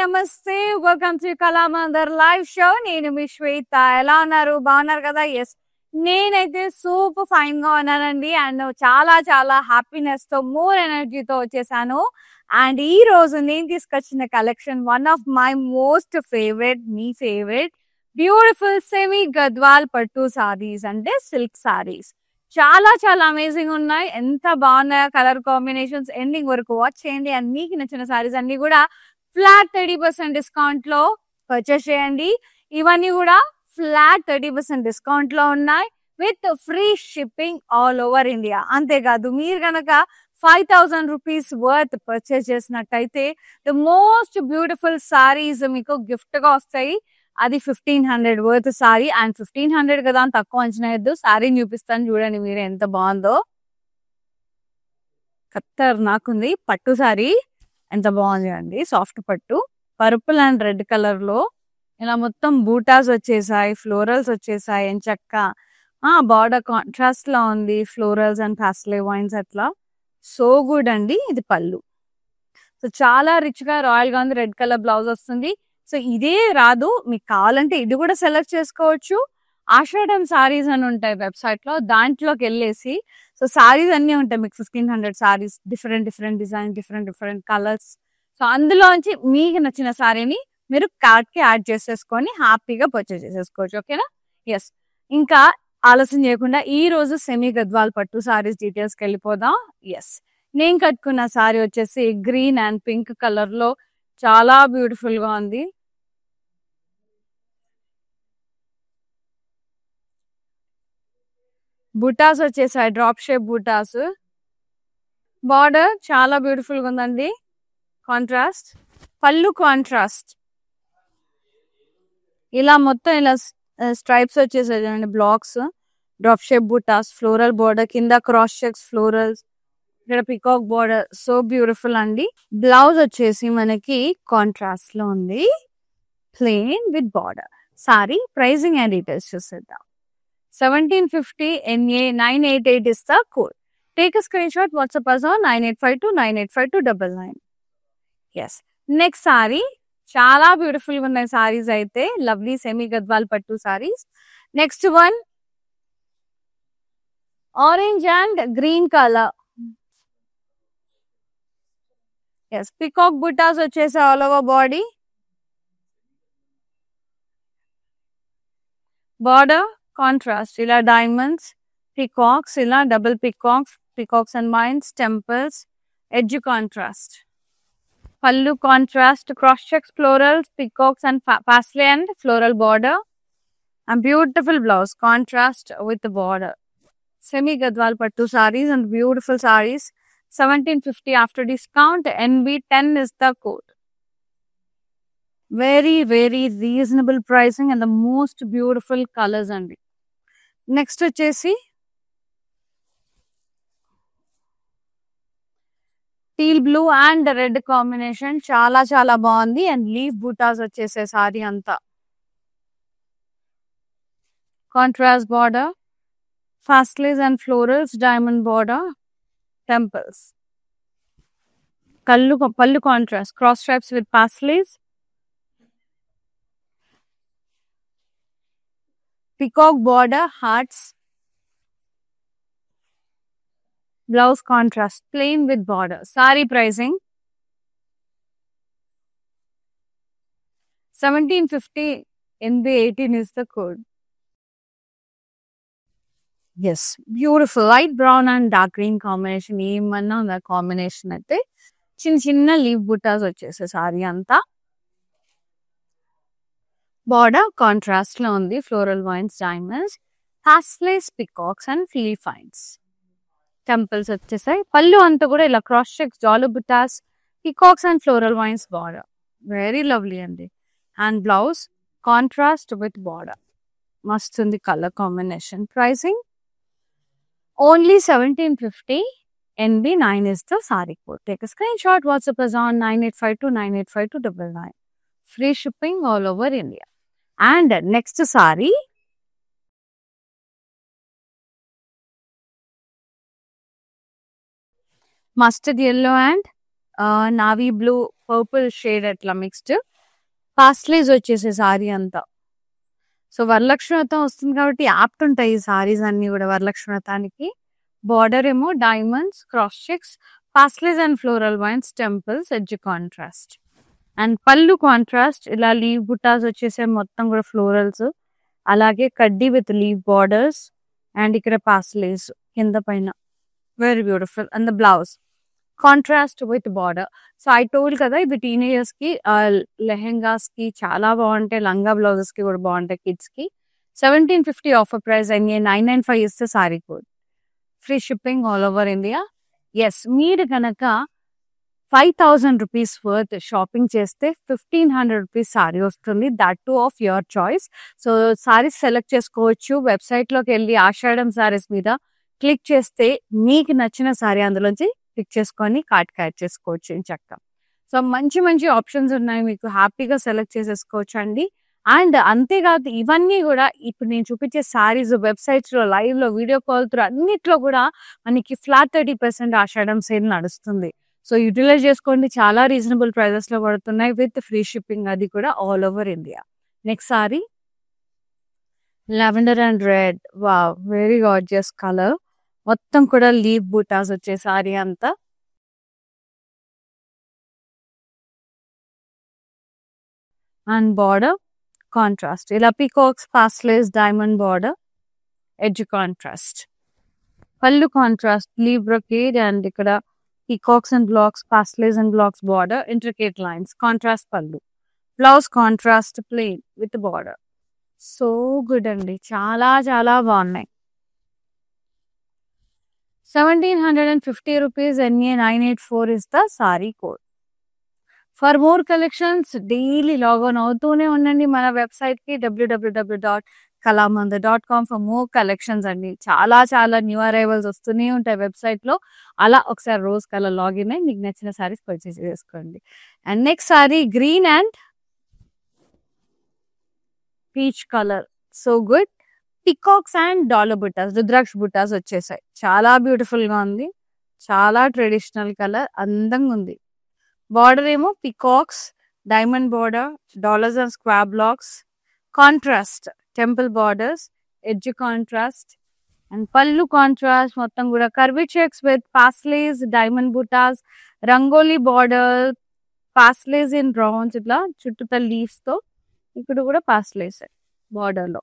నమస్తే. Welcome to Kalamandir live show. నేను మీ శ్వేత. ఎలా ఉన్నారు? బాగున్నారు కదా? ఎస్, నేనైతే సూపర్ ఫైన్ గా ఉన్నానండి. అండ్ చాలా చాలా హ్యాపీనెస్ తో, మోర్ ఎనర్జీతో వచ్చేసాను. అండ్ ఈ రోజు నేను తీసుకొచ్చిన collection one of my most favourite, me favourite beautiful semi Gadwal pattu saris, అంటే సిల్క్ సారీస్. చాలా చాలా అమేజింగ్ ఉన్నాయి. ఎంత బాగున్నాయో కలర్ కాంబినేషన్స్. ఎండింగ్ వరకు వాచ్ చేయండి. అండ్ మీకు నచ్చిన సారీస్ అన్ని కూడా ఫ్లాట్ 30% డిస్కౌంట్ లో పర్చేస్ చేయండి. ఇవన్నీ కూడా ఫ్లాట్ 30% డిస్కౌంట్ లో ఉన్నాయి, with free shipping all over India. అంతేకాదు, మీరు కనుక 5000 రూపీస్ వర్త్ పర్చేస్ చేసినట్టయితే ద మోస్ట్ బ్యూటిఫుల్ సారీస్ మీకు గిఫ్ట్ గా వస్తాయి. అది 1500 వర్త్ సారీ. అండ్ 1500 కదా అని తక్కువ అంచనా వేయద్దు. సారీ చూపిస్తాను చూడండి మీరు, ఎంత బాగుందో. ఖత్తర్ నాకుంది పట్టు సారీ, ఎంత బాగుంది అండి. సాఫ్ట్ పట్టు, పర్పుల్ అండ్ రెడ్ కలర్ లో ఇలా మొత్తం బూటాస్ వచ్చేసాయి, ఫ్లోరల్స్ వచ్చేసాయి. ఎంచక్క బార్డర్ కాంట్రాస్ట్ లా ఉంది, ఫ్లోరల్స్ అండ్ పాస్టల్ వైన్స్ అట్లా. సో గుడ్ అండి. ఇది పళ్ళు. సో చాలా రిచ్ గా రాయల్ గా ఉంది. రెడ్ కలర్ బ్లౌజ్ వస్తుంది. సో ఇదే రాదు, మీకు కావాలంటే ఇది కూడా సెలెక్ట్ చేసుకోవచ్చు. ఆషాఢం సారీస్ అని ఉంటాయి వెబ్సైట్ లో, దాంట్లోకి వెళ్ళేసి సో సారీస్ అన్ని ఉంటాయి మీకు. 1500 saris, different different design, different different colours. So అందులోంచి మీకు నచ్చిన సారీని మీరు కార్ట్ కి యాడ్ చేసేసుకొని హ్యాపీగా పర్చేస్ చేసేసుకోవచ్చు. ఓకేనా? ఎస్, ఇంకా ఆలస్యం చేయకుండా ఈ రోజు సెమీ గద్వాల్ పట్టు సారీస్ డీటెయిల్స్కి వెళ్ళిపోదాం. ఎస్, నేను కట్టుకున్న సారీ వచ్చేసి గ్రీన్ అండ్ పింక్ కలర్ లో చాలా బ్యూటిఫుల్ గా ఉంది. బుటాస్ వచ్చేసాయి, డ్రాప్ షేప్ బుటాస్. బార్డర్ చాలా బ్యూటిఫుల్ గా ఉందండి, కాంట్రాస్ట్. పళ్ళు కాంట్రాస్ట్, ఇలా మొత్తం ఇలా స్ట్రైప్స్ వచ్చేసాయి చూడండి, blocks. Drop shape butas, floral border, కింద క్రాస్ చెక్స్ ఫ్లోరల్స్, ఇక్కడ పికాక్ బార్డర్. సో బ్యూటిఫుల్ అండి. బ్లౌజ్ వచ్చేసి మనకి కాంట్రాస్ట్ లో ఉంది, plain with border. Sari pricing and details చూసేద్దాం. 1750 NA 988 is the code. Take a screenshot, WhatsApp us on 9852985299. Yes. Next saree. చాలా beautiful గా ఉన్నాయి సారీస్ అయితే. Lovely semi Gadwal pattu sarees. Next one orange and green colour. Yes, peacock butas వచ్చేసి all over body. Border contrast, ఇలా diamonds, peacocks, ఇలా double peacocks and mines, temples, edge contrast. Pallu contrast, cross checks florals, peacocks and paisley and floral border. And beautiful blouse, contrast with border. Semi Gadwal pattu sarees and beautiful sarees. 1750 after discount. NB10 is the code. Very very reasonable pricing and the most beautiful colors అండి. Next వచ్చేసి teal blue and red combination, చాలా చాలా బాగుంది. And leaf butas వచ్చేసే sorry అంతా. Contrast border, paisleys and florals, diamond border, temples. Pallu contrast, cross stripes with paisleys, peacock border, hearts. Blouse contrast, plain with border. Saree pricing 1750. NB18 is the code. Yes, beautiful light brown and dark green combination. ఏమన్నా ఉందా combination అయితే. చిన్న చిన్న leave butas వచ్చేసే sorry అంతా. Border contrast లో ఉంది, floral vines, diamonds, paisleys, peacocks and ఫ్లీ ఫైన్స్. టెంపుల్స్ వచ్చేసాయి. పళ్ళు అంతా కూడా ఇలా క్రాస్ చెక్స్, జాలు butas, peacocks and floral vines border. Very lovely అండి. And blouse contrast with border. మస్తు ఉంది colour combination. Pricing only 1750. NB9 is the saree code. Take a screenshot, WhatsApp us on 9852985299. Free shipping all over India. And next saree, mustard yellow and navy blue purple shade అట్లా mixed. పాస్లేజ్ వచ్చేసే sorry అంతా. So Varalakshmi వ్రతం వస్తుంది కాబట్టి apt ఉంటాయి ఈ సారీస్ అన్ని కూడా వరలక్ష్మి వ్రతానికి. బార్డర్ ఏమో diamonds, cross checks, paisleys and floral vines, temples, edge contrast. And pallu contrast, ఇలా లీవ్ బుట్టాస్ వచ్చేసే మొత్తం కూడా ఫ్లోరల్స్, అలాగే కడ్డీ విత్ లీవ్ బార్డర్స్ అండ్ ఇక్కడ పాస్లేజ్ కింద పైన. Very beautiful. And the blouse contrast with border. So I told కదా ఇది టీనేజర్స్ కి, లెహెంగాస్ కి చాలా బాగుంటాయి, లంగా బ్లౌజెస్ కి కూడా బాగుంటాయి కిడ్స్ కి. 1750 ఆఫర్ ప్రైస్ అండ్ 995 ఇస్తే sari code. Free shipping all over India. Yes, మీరు కనుక 5000 రూపీస్ వర్త్ షాపింగ్ చేస్తే 1500 రూపీస్ సారీ వస్తుంది, that too of your choice. So saris select చేసుకోవచ్చు. వెబ్సైట్లోకి వెళ్ళి ఆషాఢం సారీస్ మీద క్లిక్ చేస్తే మీకు నచ్చిన సారీ అందులోంచి క్లిక్ చేసుకొని కార్ట్కి యాడ్ చేసుకోవచ్చు చక్కగా. సో మంచి మంచి ఆప్షన్స్ ఉన్నాయి, మీకు హ్యాపీగా సెలెక్ట్ చేసేసుకోవచ్చు అండి. అండ్ అంతేకాదు ఇవన్నీ కూడా ఇప్పుడు నేను చూపించే సారీస్ వెబ్సైట్స్లో, లైవ్లో, వీడియో కాల్ త్రూ అన్నిట్లో కూడా మనకి ఫ్లాట్ 30% ఆషాఢం సేల్ నడుస్తుంది. సో యూటిలైజ్ చేసుకోండి, చాలా రీజనబుల్ ప్రైజెస్లో పడుతున్నాయి విత్ ఫ్రీ షిప్పింగ్, అది కూడా all over India. Next sari lavender and red. Wow, very gorgeous colour. మొత్తం కూడా లీవ్ బూటాస్ వచ్చే సారీ అంతా. అండ్ బార్డర్ కాంట్రాస్ట్, ఇలా peacocks, paisleys, diamond border, edge contrast. Pallu contrast, leaf brocade and ఇక్కడ peacocks and blocks, paisleys and blocks border, intricate lines, contrast pallu. Blouse contrast plain with border. So good అండి, చాలా చాలా బాగున్నాయి. 1750 rupees NA 984 is the saree code. For more collections, daily log on అవుతూనే ఉండండి మన వెబ్సైట్కి www.kalamandar.com for more collections అండి. చాలా చాలా న్యూ అరైవల్స్ వస్తూనే ఉంటాయి వెబ్సైట్లో. అలా ఒకసారి రోజ్ కలర్ లాగిన్ అయ్యి మీకు నచ్చిన సారీస్ పర్చేస్ చేసుకోండి. And next sari green and peach colour. So good. Peacocks and dollar butas, rudraksha butas వచ్చేసాయి. చాలా బ్యూటిఫుల్ గా ఉంది, చాలా ట్రెడిషనల్ కలర్, అందంగా ఉంది. బార్డర్ ఏమో peacocks, diamond border, dollars and square blocks, contrast temple borders, edge contrast and pallu contrast. మొత్తం కూడా curvy checks with paisleys, diamond butas, rangoli border, paisleys in rounds, ఇట్లా చుట్టూతా లీవ్స్ తో. ఇక్కడ కూడా పాస్లేస్ బార్డర్ లో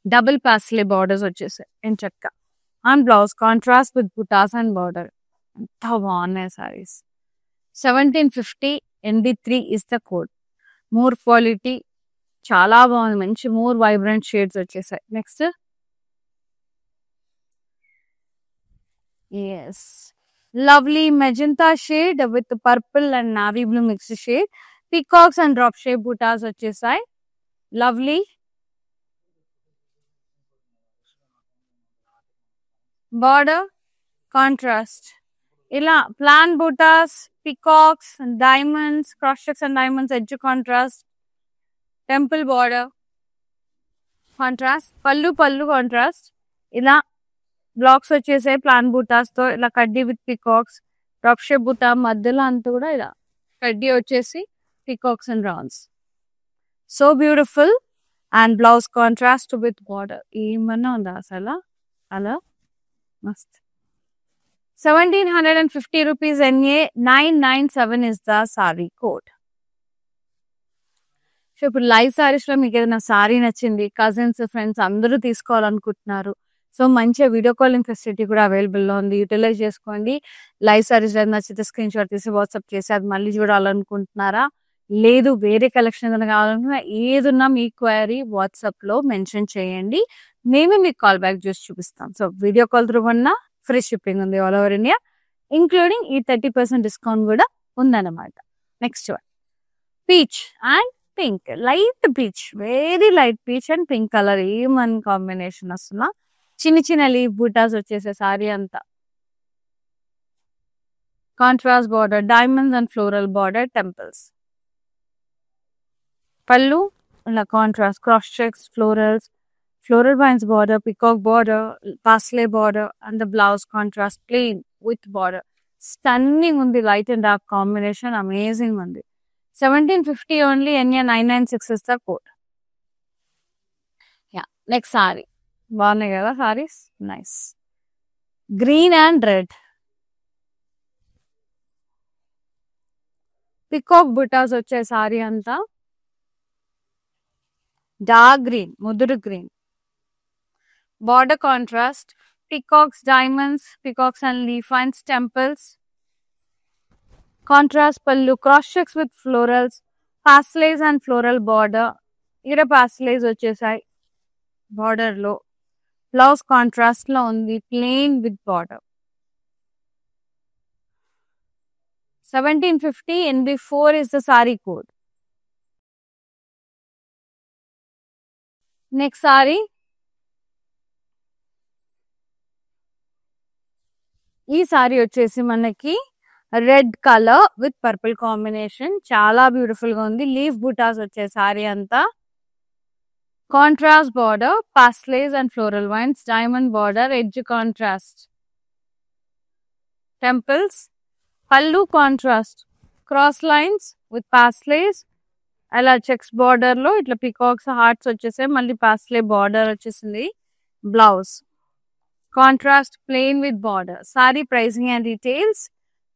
డబుల్ పాస్లే బార్డర్స్ వచ్చేసాయి ఎంచక్క. And blouse contrast with butas and border. ఎంత బాగున్నాయి saris. 1750 ND3 is the code. More quality, చాలా బాగుంది, మంచి మోర్ వైబ్రెంట్ షేడ్స్ వచ్చేసాయి. Next yes, lovely magenta shade with purple and navy blue mix shade. Peacocks and drop shape butas వచ్చేసాయి. Lovely border contrast, ఇలా plain butas, peacocks, diamonds, cross checks and diamonds, edge contrast, temple border contrast, pallu contrast. ఇలా blocks వచ్చేసాయి plain butas తో, ఇలా కడ్డీ with peacocks, drop shape బూటా మధ్యలో అంతా కూడా ఇలా కడ్డీ వచ్చేసి peacocks and rounds. So beautiful. And blouse contrast with border. ఏమన్నా ఉందా అసలు అలా మస్త్. 1750 rupees NA 997 is the saree code. So ఇప్పుడు లైవ్ సారీస్ లో మీకు ఏదైనా సారీ నచ్చింది, కజిన్స్, ఫ్రెండ్స్ అందరూ తీసుకోవాలనుకుంటున్నారు, సో మంచిగా వీడియో కాలింగ్ ఫెసిలిటీ కూడా అవైలబుల్లో ఉంది, యూటిలైజ్ చేసుకోండి. లైవ్ సారీస్ నచ్చితే స్క్రీన్ షాట్ తీసి వాట్సాప్ చేసి అది మళ్ళీ చూడాలనుకుంటున్నారా, లేదు వేరే కలెక్షన్ ఏదైనా కావాలనుకున్నా, ఏదున్నా మీ క్వైరీ వాట్సాప్ లో మెన్షన్ చేయండి, మేమే మీకు కాల్ బ్యాక్ చేసి చూపిస్తాం. సో వీడియో కాల్ త్రూ కన్నా ఫ్రీ షిప్పింగ్ ఉంది ఆల్ ఓవర్ ఇండియా, ఇంక్లూడింగ్ ఈ 30% డిస్కౌంట్ కూడా ఉందన్నమాట. Next one peach and pink, light peach, very light peach and pink colour, ఏమన్ కాంబినేషన్ వస్తున్నా. చిన్న చిన్న లీవ్ బూటాస్ వచ్చేసే సారీ అంతా. Contrast border, diamonds and floral border, temples. పళ్ళు ఇలా contrast, cross checks, florals, floral vines border, peacock border, parsley border, and the blouse contrast plain with border. Stunning on the light and dark combination, amazing on the 1750 only, NA 996 is the code. Yeah, next saree. బాగున్నాయి కదా saris, nice. Green and red peacock butas వచ్చే సారీ అంతా dark green, ముదురు green. Border contrast, peacocks, diamonds, peacocks and leaf vines, temples. Contrast pallu, cross checks with florals, pastellays and floral border. Here pastellays vachesai border lo. Blouse contrast lo undi, plain with border. 1750 NB4 is the saree code. Next saree. ఈ సారీ వచ్చేసి మనకి red colour with purple combination, చాలా beautiful గా ఉంది. Leaf butas వచ్చే సారీ అంతా. Contrast border, paisleys and floral vines, diamond border, edge contrast, temples. Pallu contrast, cross lines with paisleys, అలా checks border లో ఇట్లా పికాక్స్ హార్ట్స్ వచ్చేసాయి, మళ్ళీ పాస్లే బార్డర్ వచ్చేసింది. Blouse contrast plain with border. Saree pricing and details.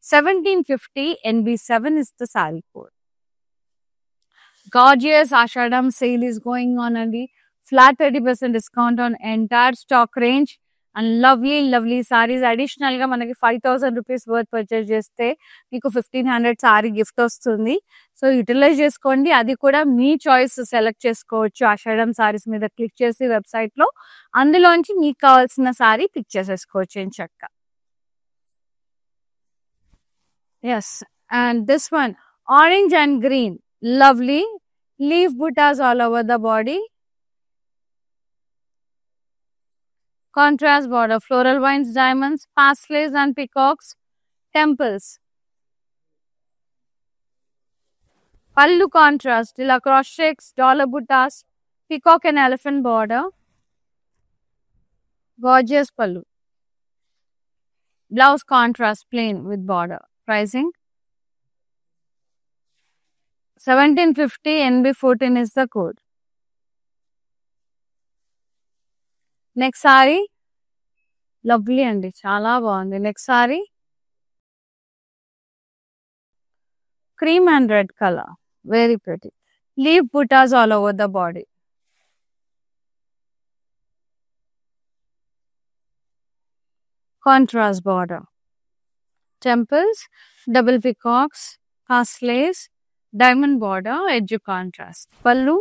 1750 NB7 is the saree code. Gorgeous Ashadam sale is going on and flat 30% discount on entire stock range and lovely sarees. Additional ga manaki 5000 rupees worth purchase cheste meeku 1500 saree gift ostundi. So utilize cheskondi, adi kuda mee choice select chesukovachu. Ashadam sarees meeda click chesi website lo అందులోంచి మీకు కావాల్సిన sorry pick చేసేసుకోవచ్చు ఏం చక్క. Yes, and this one orange and green, lovely leaf butas all over the body. Contrast border, floral vines, diamonds, paisleys and peacocks, temples. Pallu contrast, ఇలా cross checks, dollar butas, peacock and elephant border. Gorgeous pallu. Blouse contrast plain with border. Pricing 1750 NB14 is the code. Next saree, lovely andi, chala baagundi. Next saree, cream and red color, very pretty. Leaf buttas all over the body. Contrast border, temples, double peacocks, pastellays, diamond border, edge contrast. Pallu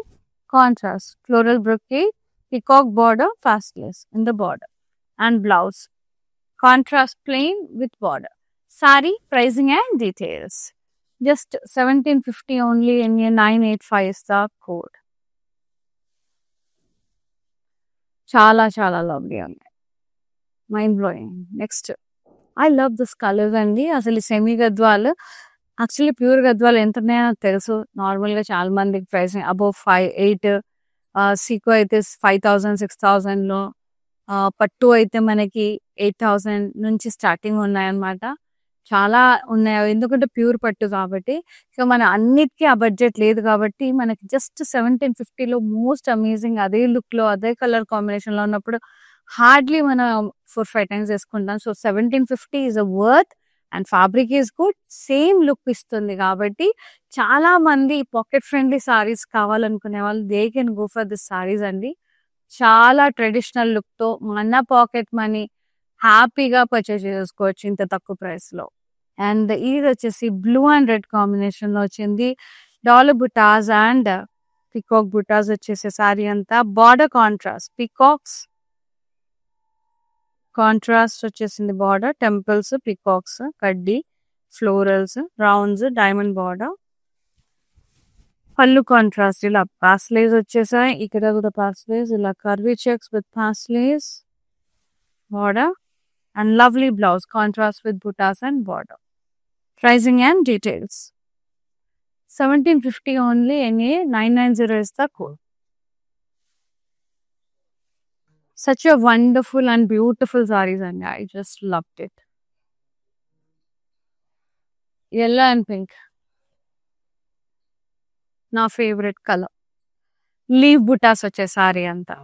contrast, floral brocade, peacock border, pastellays in the border, and blouse contrast plain with border. Saree pricing and details. Just 1750 only, in 985 is the code. Chala lovely on it. Mind blowing. Next, I love this colours అండి. అసలు semi Gadwal, actually pure Gadwal ఎంత ఉన్నాయో తెలుసు. నార్మల్గా చాలా మందికి price above 5-8, Seeko అయితే 5000 6000లో, పట్టు అయితే మనకి 8000 నుంచి స్టార్టింగ్ ఉన్నాయన్నమాట. చాలా ఉన్నాయి, ఎందుకంటే ప్యూర్ పట్టు కాబట్టి. సో మన అన్నిటికీ ఆ బడ్జెట్ లేదు కాబట్టి మనకి జస్ట్ 1750లో మోస్ట్ అమేజింగ్, అదే లుక్లో అదే కలర్ కాంబినేషన్లో ఉన్నప్పుడు హార్డ్లీ మనం 4-5 టైమ్స్ వేసుకుంటాం. So 1750 is a worth and fabric is good, same look ఇస్తుంది. కాబట్టి చాలా మంది పాకెట్ ఫ్రెండ్లీ సారీస్ కావాలనుకునే వాళ్ళు they can go for this saris అండి. చాలా ట్రెడిషనల్ లుక్తో మన పాకెట్ మనీ హ్యాపీగా పర్చేస్ చేసుకోవచ్చు ఇంత తక్కువ ప్రైస్లో. అండ్ ఇది వచ్చేసి బ్లూ అండ్ రెడ్ కాంబినేషన్లో వచ్చింది. Dollar butas and peacock butas వచ్చేసే సారీ అంతా. బార్డర్ కాంట్రాస్ట్, పికాక్స్ కాంట్రాస్ట్ వచ్చేసింది బార్డర్, టెంపుల్స్, పికాక్స్, కడ్డీ, florals, rounds, diamond border. Pallu contrast, ఇలా పాస్లేస్ వచ్చేసాయి. ఇక్కడ కూడా పాస్లేస్, ఇలా curvy checks with paisleys border and lovely blouse contrast with butas and border. Pricing and details 1750 only, NA 990 is the code. Such a wonderful and beautiful sarees and I just loved it. Yellow and pink. నా favourite colour. Leave బుటాస్ వచ్చే సారీ అంతా.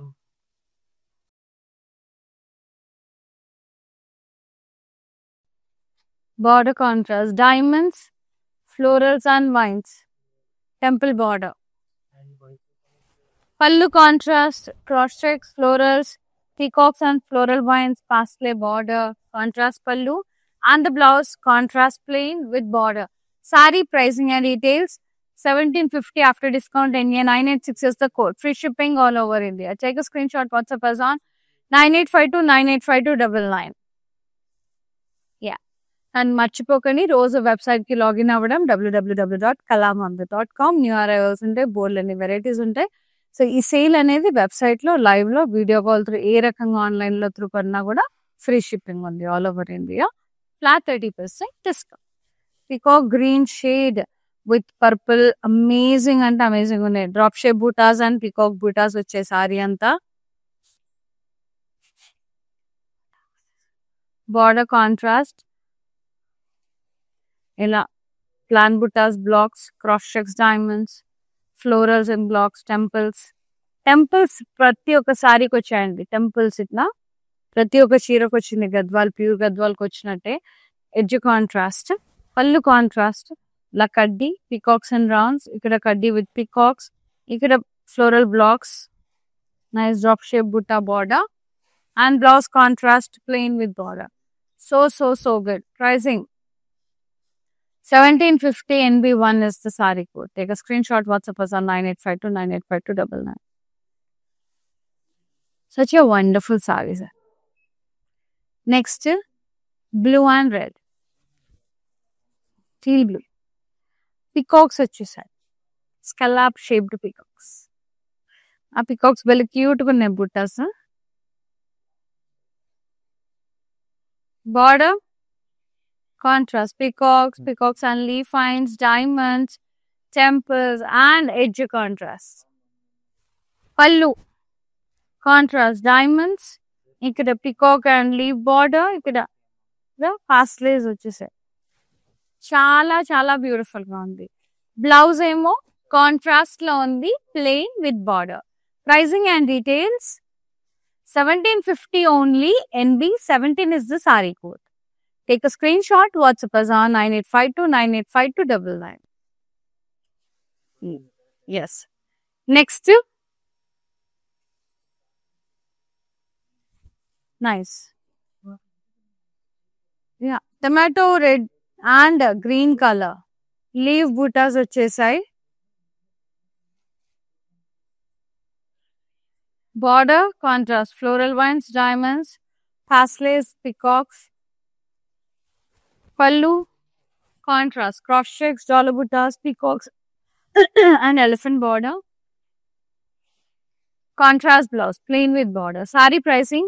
Border contrast, diamonds, florals and vines. Temple border. Pallu contrast, cross checks, florals, peacocks and floral vines, pastel border, contrast pallu, and the blouse contrast plain with border. Sari pricing and details. 1750 after discount. NA 986 is the code. Free shipping all over India. Take a screenshot. WhatsApp us on 9852985299. Yeah. And మర్చిపోకండి రోజు వెబ్సైట్కి login అవ్వడం www.kalamandir.com. New arrivals ఉంటాయి, board అన్ని varieties ఉంటాయి. So ఈ sale అనేది వెబ్సైట్లో లైవ్లో వీడియో కాల్ త్రూ ఏ రకంగా ఆన్లైన్లో త్రూ కొన్నా కూడా ఫ్రీ షిప్పింగ్ ఉంది all over India. Flat 30% discount. Peacock green shade with purple amazing అంటే అమేజింగ్ ఉన్నాయి. Drop shape butas and peacock butas వచ్చే సారీ అంతా. బార్డర్ కాంట్రాస్ట్ ఇలా plain butas, blocks, cross checks, diamonds, florals and blocks, temples ప్రతి ఒక్క సారీకి వచ్చాయండి. టెంపుల్స్ ఇట్లా ప్రతి ఒక్క చీరకు వచ్చింది. గద్వాల్ ప్యూర్ గద్వాల్కి వచ్చినట్టే. ఎడ్జ్ కాంట్రాస్ట్, పళ్ళు కాంట్రాస్ట్, ఇలా కడ్డీ, పికాక్స్ అండ్ రౌండ్స్. ఇక్కడ కడ్డీ విత్ పికాక్స్, ఇక్కడ floral blocks, nice drop shape butta border and blouse contrast plain with border. So good. Pricing 1750 NB1 is the saree code. Take a screenshot, WhatsApp us on 9852985299. Such a wonderful saree, sir. Next, blue and red. Teal blue. Peacocks వచ్చేసాయి. Scallop shaped peacocks. ఆ peacocks very cute గా ఉన్నాయి బుట్టాస్. Border contrast, peacocks and leaf vines, diamonds, temples and edge contrast. Pallu contrast, diamonds, ikkada peacock and leaf border, ikkada pastels వచ్చేసాయి. చాలా beautiful గా ఉంది. Blouse ఏమో contrast లో ఉంది, plain with border. Pricing and details 1750 only. NB 17 is the saree code. Take a screenshot, WhatsApp us on 9852985299. Yes. Next. Nice. Yeah. Tomato red and green color. Leaf buttas వచ్చేసాయి. Border contrast, floral vines, diamonds, pastels, peacocks. Pallu contrast, cross checks, dollar buttas, peacocks and elephant border. Contrast blouse, plain with border. Saree pricing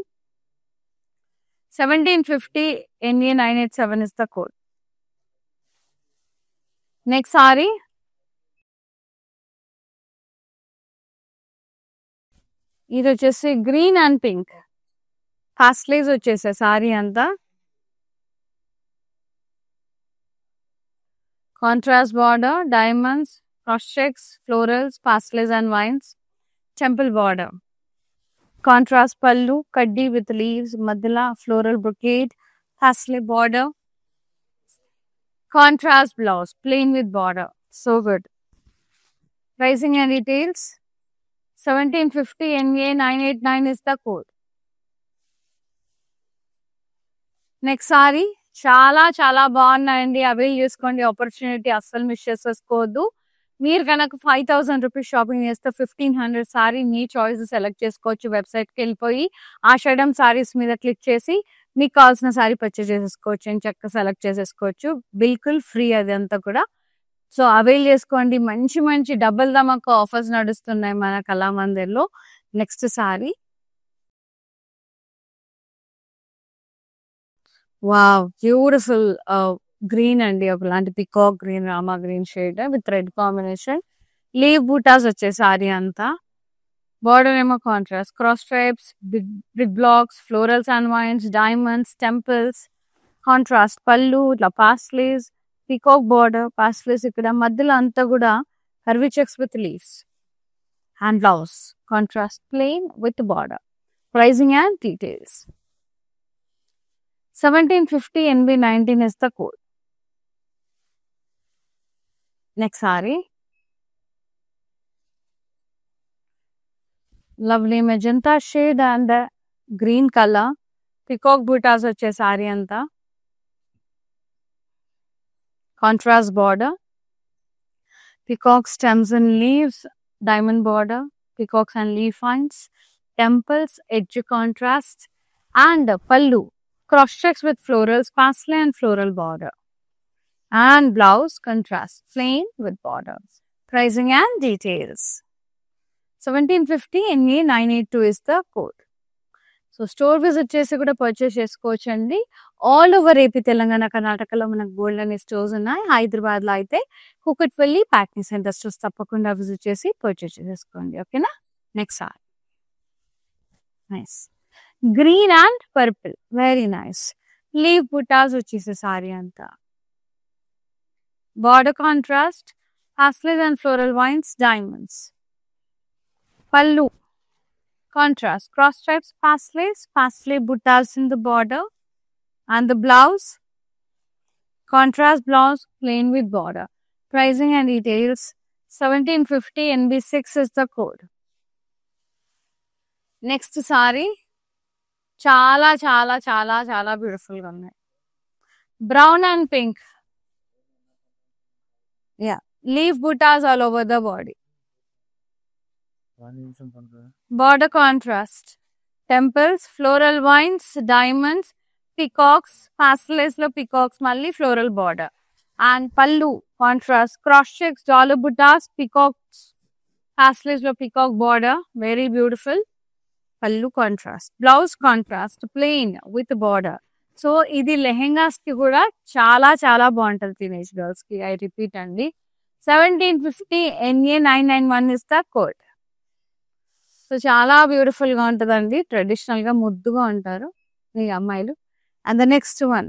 1750. NA 987 is the code. Next saree. ఇది వచ్చేసి green and pink pastels వచ్చేసాయి sorry అంతా. Contrast border, diamonds, cross checks, florals, pastels and vines, temple border. Contrast pallu, kaddi with leaves, madhila, floral brocade, pastel border. Contrast blouse, plain with border. So good. Pricing and details 1750. NA 989 is the code. Next saree. చాలా బాగున్నాయండి. Avail చేసుకోండి opportunity, అస్సలు miss చేసుకోవద్దు. మీరు కనుక 5000 rupees shopping చేస్తే 1500 sorry మీ choice select చేసుకోవచ్చు. వెబ్సైట్కి వెళ్ళిపోయి ఆషాఢం సారీస్ మీద క్లిక్ చేసి మీకు కావాల్సిన సారీ పర్చేజ్ చేసేసుకోవచ్చు అని చక్కగా సెలెక్ట్ చేసేసుకోవచ్చు. బిల్కుల్ ఫ్రీ అదంతా కూడా. సో అవైల్ చేసుకోండి. మంచి డబుల్ ధమాకా ఆఫర్స్ నడుస్తున్నాయి మన కళామందిర్లో. Next sari. Wow, beautiful green అండి. ఒకలాంటి peacock green, Rama green shade with red combination. Leaf butas వచ్చే సారీ అంతా. బార్డర్ ఏమో contrast, cross stripes, big blocks, florals and vines, diamonds, temples. Contrast pallu, ఇట్లా పాస్టల్స్, పికాక్ బార్డర్, పాస్టల్స్. ఇక్కడ మధ్యలో అంతా కూడా curvy checks with leaves. And blouse, contrast plain with border. Pricing and details. 1750 NB19 is the code. Next saree. Lovely magenta shade and green color. Peacock buttas వచ్చే saree anta. Contrast border. Peacock stems and leaves. Diamond border. Peacocks and leaf vines. Temples, edge contrast. And pallu. Cross checks with florals, parsley and floral border. And blouse, contrast, plain with border. Pricing and details. 1750 NA982 is the code. So store visit చేసి కూడా purchase చేసుకోవచ్చండి. All over AP, Telangana, కర్ణాటకలో మనకు gold అనే stores ఉన్నాయి. హైదరాబాద్లో అయితే Kukatpally, packing centre stores తప్పకుండా విజిట్ చేసి పర్చేస్ చేసుకోండి. ఓకేనా? Next sir nice green and purple, very nice. Leaf butas వచ్చేసే సారీ అంతా. Border contrast, paisleys and floral vines, diamonds. Pallu, contrast, cross stripes, parsley buttas in the border. And the blouse, contrast blouse, plain with border. Pricing and details, 1750 NB6 is the code. Next saree, చాలా చాలా చాలా చాలా beautiful గా ఉన్నాయి. Brown and pink. Yeah, leaf buttas all over the body. Border contrast, temples, floral vines, diamonds, peacocks, pastels lo peacocks, malli floral border. And pallu contrast, cross checks, dollar buttas, peacocks, pastels lo peacock border, very beautiful. Pallu contrast, blouse contrast, plain with border. So idi lehengas ki kuda చాలా చాలా బాగుంటది teenage girls ki. I repeat అండి, 1750 NA991 is the code. So చాలా beautiful గా ఉంటదండి. Traditional గా ముద్దుగా ఉంటారు ఈ అమ్మాయిలు. And the next one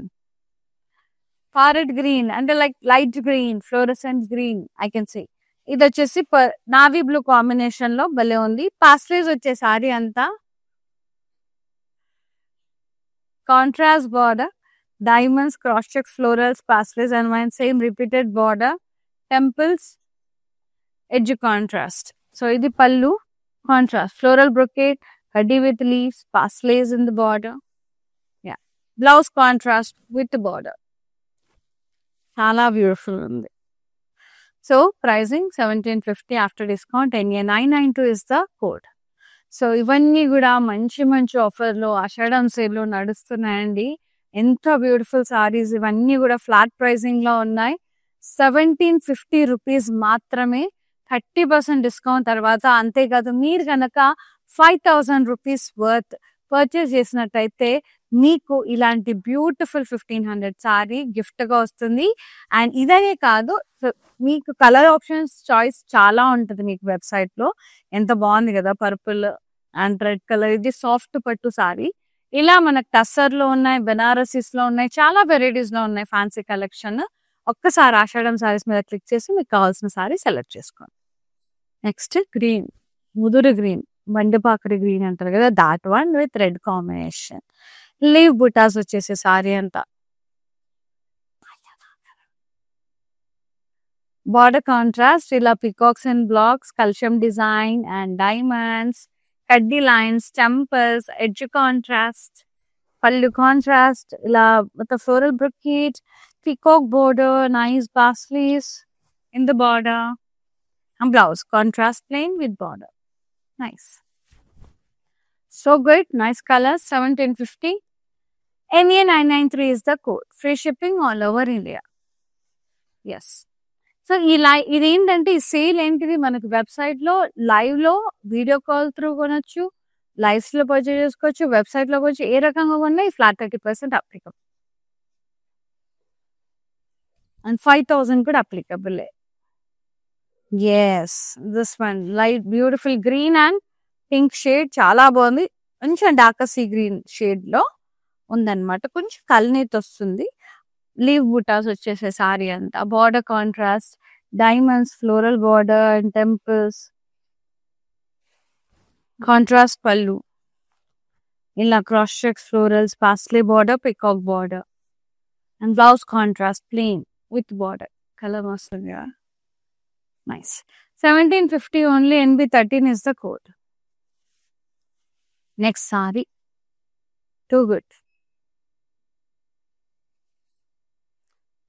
parrot green, అంటే like light green, fluorescent green I can say. ఇది వచ్చేసి నావీ బ్లూ కాంబినేషన్ లో భలే ఉంది. పాస్టేజ్ వచ్చే సారీ అంతా. Contrast border, diamonds, cross checks, florals, paisleys and vine, same repeated border, temples, edge contrast. So ఇది pallu. Contrast, floral brocade, kaddi with leaves, parslays in the border. Yeah, blouse contrast with the border. Chala beautiful undi. So pricing 1750 after discount. NA992 is the code. So ivanni kuda manchi offer lo ashadam sale lo nadustunnayandi. Enta beautiful sarees ivanni kuda flat pricing lo unnai. 1750 rupees మాత్రమే. 30% discount తర్వాత. అంతేకాదు, మీరు కనుక 5000 rupees worth purchase చేసినట్టయితే మీకు ఇలాంటి beautiful 1500 sorry gift గా వస్తుంది. అండ్ ఇదనే కాదు, మీకు కలర్ ఆప్షన్స్ చాయిస్ చాలా ఉంటుంది మీకు వెబ్సైట్ లో. ఎంత బాగుంది కదా, పర్పుల్ అండ్ రెడ్ కలర్. ఇది సాఫ్ట్ పట్టు సారీ. ఇలా మనకు టస్సర్ లో ఉన్నాయి, బెనారసీస్ లో ఉన్నాయి, చాలా వెరైటీస్ లో ఉన్నాయి ఫ్యాన్సీ కలెక్షన్. ఒక్కసారి ఆషాఢం సారీస్ మీద క్లిక్ చేసి మీకు కావాల్సిన సారీ సెలెక్ట్ చేసుకోండి. నెక్స్ట్ గ్రీన్, ముదురు గ్రీన్, బండిపాకరి గ్రీన్ అంటారు కదా, that one with red combination. Leaf butas వచ్చేసే సారీ అంతా. బార్డర్ కాంట్రాస్ట్, ఇలా పికాక్స్ అండ్ బ్లాక్స్, కల్షియం డిజైన్ అండ్ డైమండ్స్, కడ్డీ lines, temples, edge contrast. Pallu contrast, ఇలా with floral brocade, peacock border, nice parsleys in the border, and blouse contrast plain with border. Nice, so good, nice colors. 1750 NA993 is the code. Free shipping all over India. Yes. So ఇది ఏంటంటే, ఈ sale ఏంటిది, మనకు website లో live లో video call through కొనొచ్చు, lives లో purchase చేసుకోవచ్చు, వెబ్సైట్ లో కొనొచ్చు. ఏ రకంగా కొన్నా ఈ ఫ్లాట్ 30% అప్లికబుల్. And 5000 కూడా applicable. Yes, this one light beautiful green and pink shade, చాలా బాగుంది. కొంచెం డార్క్ సీ గ్రీన్ షేడ్ లో ఉందన్నమాట. కొంచెం కల్నేత్ వస్తుంది. లీవ్ బుటాస్ వచ్చేసే సారీ అంతా. Border contrast, diamonds, floral border and temples. Contrast pallu. ఇలా cross checks, florals, parsley border, peacock border. And blouse contrast plain with border. Color mustard, yeah. Nice. 1750 only, NB13 is the code. Next sari. Too good.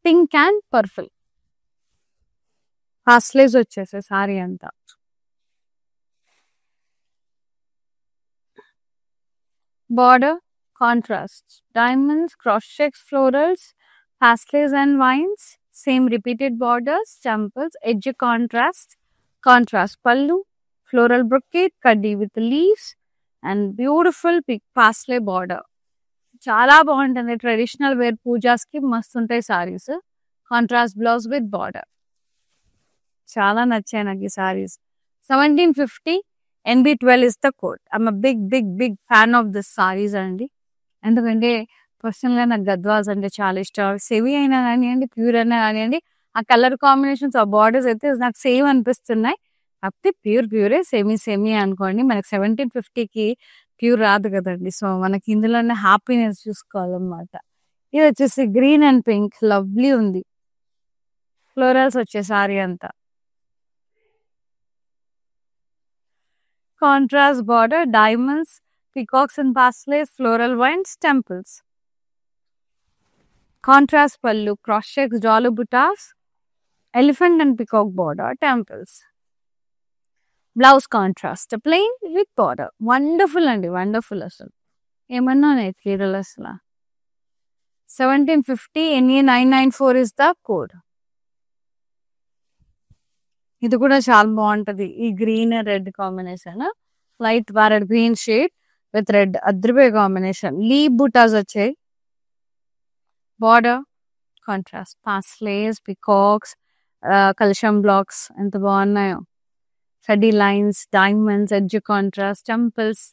Pink and purple. Pasleys వచ్చేసే sorry అంతా. Border contrast. Diamonds, cross checks, florals, pasleys and vines. Same repeated borders, temples, edge contrast. Contrast pallu, floral brocade, kaddi with leaves and beautiful parsley border. చాలా బాగుంటుంది. Traditional wear పూజాస్కి మస్తు ఉంటాయి saris. Contrast blouse with border. చాలా నచ్చాయి నాకు ఈ saris. 1750 NB12 is the code. I'm big big big fan of this saris అండి. ఎందుకంటే పర్సనల్గా నాకు గద్వాల్స్ అంటే చాలా ఇష్టం. సెమీ అయినా కానివ్వండి, ప్యూర్ అయినా కానివ్వండి, ఆ కలర్ కాంబినేషన్స్, ఆ బార్డర్స్ అయితే నాకు సేమ్ అనిపిస్తున్నాయి. కాకపోతే ప్యూరే సెమీ అనుకోండి. మనకి 1750కి ప్యూర్ రాదు కదండి. సో మనకి ఇందులోనే హ్యాపీనెస్ చూసుకోవాలన్నమాట. ఇది వచ్చేసి గ్రీన్ అండ్ పింక్, లవ్లీ ఉంది. ఫ్లోరల్స్ వచ్చే సారీ అంతా. Contrast border, diamonds, peacocks and pasleys, floral vines, temples. Contrast pallu, cross checks, dollar buttas, elephant and peacock border, temples. Blouse contrast, plain with border. Wonderful and wonderful asalu. Emanna nahi చీరలు అసలు. 1750 NA994 is the code. ఇది కూడా చాలా బాగుంటది. ఈ green red combination, light parrot green shade with red, అద్రిపోయే combination. Leaf butas వచ్చాయి. Border contrast, paisleys, peacocks, కల్షం బ్లాక్స్ ఎంత బాగున్నాయో. సడీ lines, diamonds, edge contrast, temples,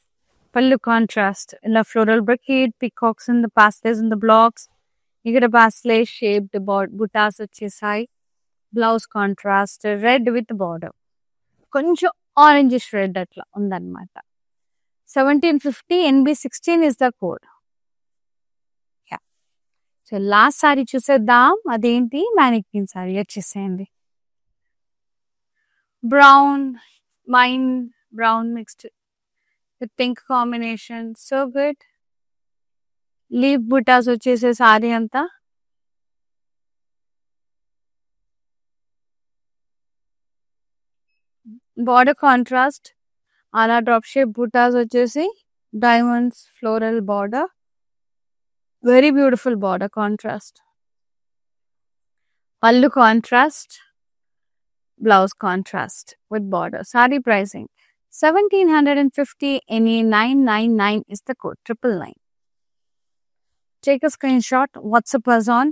pallu contrast. ఇలా floral brocade, peacocks in the paisleys in the blocks. ఇక్కడ paisleys shaped butas వచ్చేసాయి. Blouse contrast, red with border, కొంచెం ఆరెంజిష్ రెడ్ అట్లా ఉందన్నమాట. 1750 NB16 is the code. Yeah. So last sari చూసేద్దాం. అదేంటి, mannequin sari వచ్చేసేయండి. Brown, wine brown mixed with pink combination, so good. Leaf butas వచ్చేసే sorry అంతా. బార్డర్ కాంట్రాస్ట్, అలా డ్రాప్ షేప్ బుటాస్ వచ్చేసి diamonds, floral border, very beautiful border contrast. Pallu contrast, blouse contrast with border. Sari pricing 1750 NA999 is the code, 999. Take a screenshot, WhatsApp us on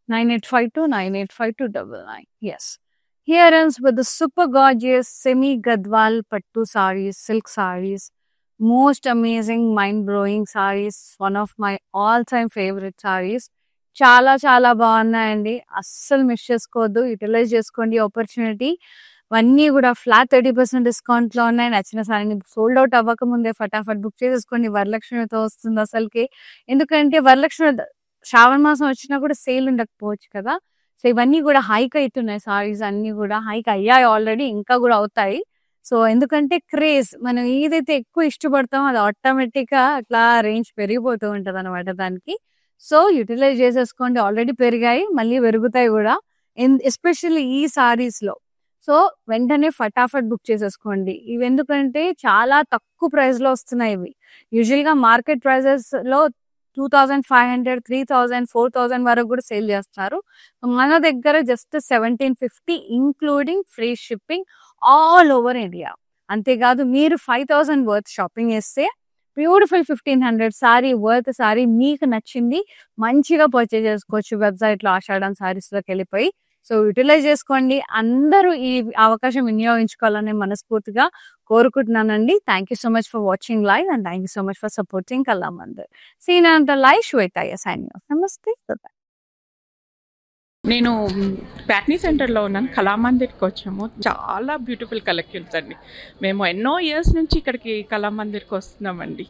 9852985299. Yes. Here ends with the super gorgeous semi Gadwal Pattu sarees, silk sarees. Most amazing, mind-blowing sarees. One of my all-time favorite sarees. చాలా చాలా బాగున్నాయండి. అస్సలు miss చేసుకోవద్దు, utilise చేసుకోండి opportunity. అన్నీ కూడా flat 30% డిస్కౌంట్లో ఉన్నాయి. నచ్చిన సారీని సోల్డ్ అవుట్ అవ్వకముందే ఫటాఫట్ బుక్ చేసేసుకోండి. వరలక్ష్మితో వస్తుంది అసలుకి. ఎందుకంటే వరలక్ష్మి శ్రావణ మాసం వచ్చినా కూడా సేల్ ఉండకపోవచ్చు కదా. సో ఇవన్నీ కూడా హైక్ అవుతున్నాయి. సారీస్ అన్నీ కూడా హైక్ అయ్యాయి ఆల్రెడీ, ఇంకా కూడా అవుతాయి. సో ఎందుకంటే క్రేజ్, మనం ఏదైతే ఎక్కువ ఇష్టపడతామో అది ఆటోమేటిక్గా అట్లా రేంజ్ పెరిగిపోతూ ఉంటుంది అనమాట దానికి. సో యూటిలైజ్ చేసేసుకోండి. ఆల్రెడీ పెరిగాయి, మళ్ళీ పెరుగుతాయి కూడా, ఎస్పెషల్లీ ఈ సారీస్లో. సో వెంటనే ఫటాఫట్ బుక్ చేసేసుకోండి. ఇవి ఎందుకంటే చాలా తక్కువ ప్రైస్లో వస్తున్నాయి ఇవి. యూజువల్గా మార్కెట్ ప్రైజెస్లో 2500, 3000, 4000 వరకు కూడా సేల్ చేస్తున్నారు. మన దగ్గర just 1750 including free shipping all over India. అంతేకాదు మీరు 5000 వర్త్ షాపింగ్ చేస్తే బ్యూటిఫుల్ 1500 సారీ వర్త్ సారీ మీకు నచ్చింది మంచిగా పర్చేజ్ చేసుకోవచ్చు వెబ్సైట్లో ఆషాఢం సారీస్లోకి వెళ్ళిపోయి. సో యూటిలైజ్ చేసుకోండి. అందరూ ఈ అవకాశం వినియోగించుకోవాలని మనస్ఫూర్తిగా కోరుకుంటున్నానండి. Thank you so much for watching live and thank you so much for supporting Kalamandir. సీన్ అంత లైవ్ శ్వేత, సైనింగ్ ఆఫ్. నమస్తే. నేను ప్యాట్నీ సెంటర్లో ఉన్నాను. కళామందిర్కి వచ్చాము. చాలా బ్యూటిఫుల్ కలెక్షన్స్ అండి. మేము ఎన్నో ఇయర్స్ నుంచి ఇక్కడికి కళామందిర్కి వస్తున్నామండి.